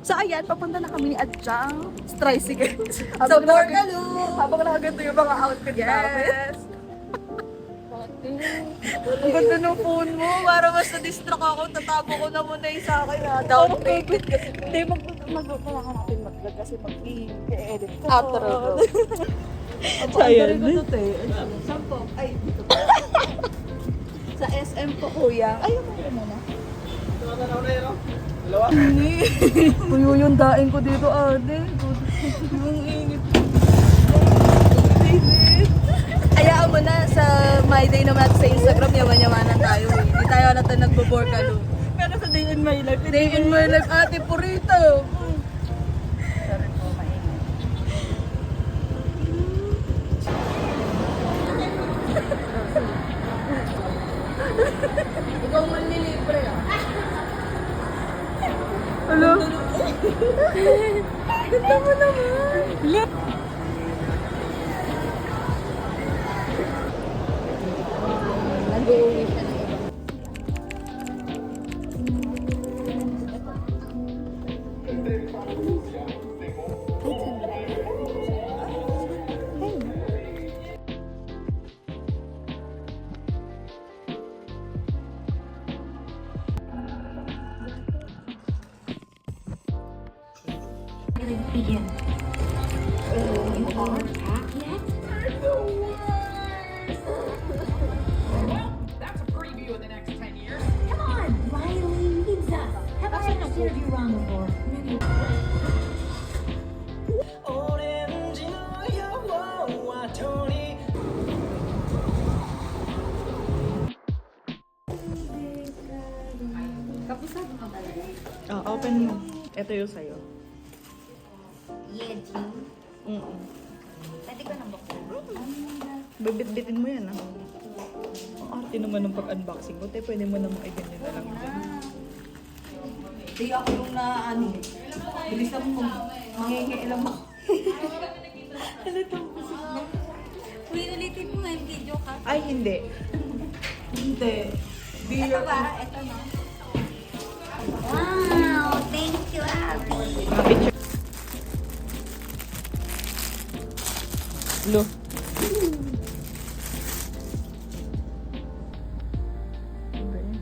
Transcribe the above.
So ayan, papunta na kami ni Adjang sa tricycle. Sa Borgalo! Habang nakaganto yung mga outfit namin. Yes! Ang ganda ng phone mo. Para mas na-distract ako, tatago ko na muna yung sa akin. Downrated kasi. Hindi, kailangan natin mag-vlog kasi mag-i-edit ko. After So ayan. Saan po? Ay, dito po. Sa SM po, kuya. Ay, okay mo na. Dalawa? Uyuyundain ko dito, ate. Yung init. Hayaan mo na sa My Day naman natin sa Instagram, yaman-yamanan tayo. Hindi tayo natin nagbo-Borgalo. Pero sa day in my life, Day in my life, ate Purito. sorry po, maingay. Ikaw manlilibre ah. Ano? Ganda mo naman. Nag-uwi siya ng iba. Begin. You aren't packed yet? That's a preview of the next 10 years. Come on, Riley, pizza. Have I ever steered you wrong before? Kapusado ka talaga. Open mo. Ito yung sa'yo. Yeah, Jim. Pwede ko nang buksan. Bibit-bitin mo yan, ah. Ang arte naman ng pag-unboxing ko. Te, pwede mo namang i-ganyan na lang dyan. Hindi ako yung na ano. Bilisan mo. Mangingialam ako. Ulitin mo nga yung video ka. Ay, hindi. Hindi. Ito ba? Ito no? Wow! Thank you, Abby. Mga picture. Lo. Ano ba yan?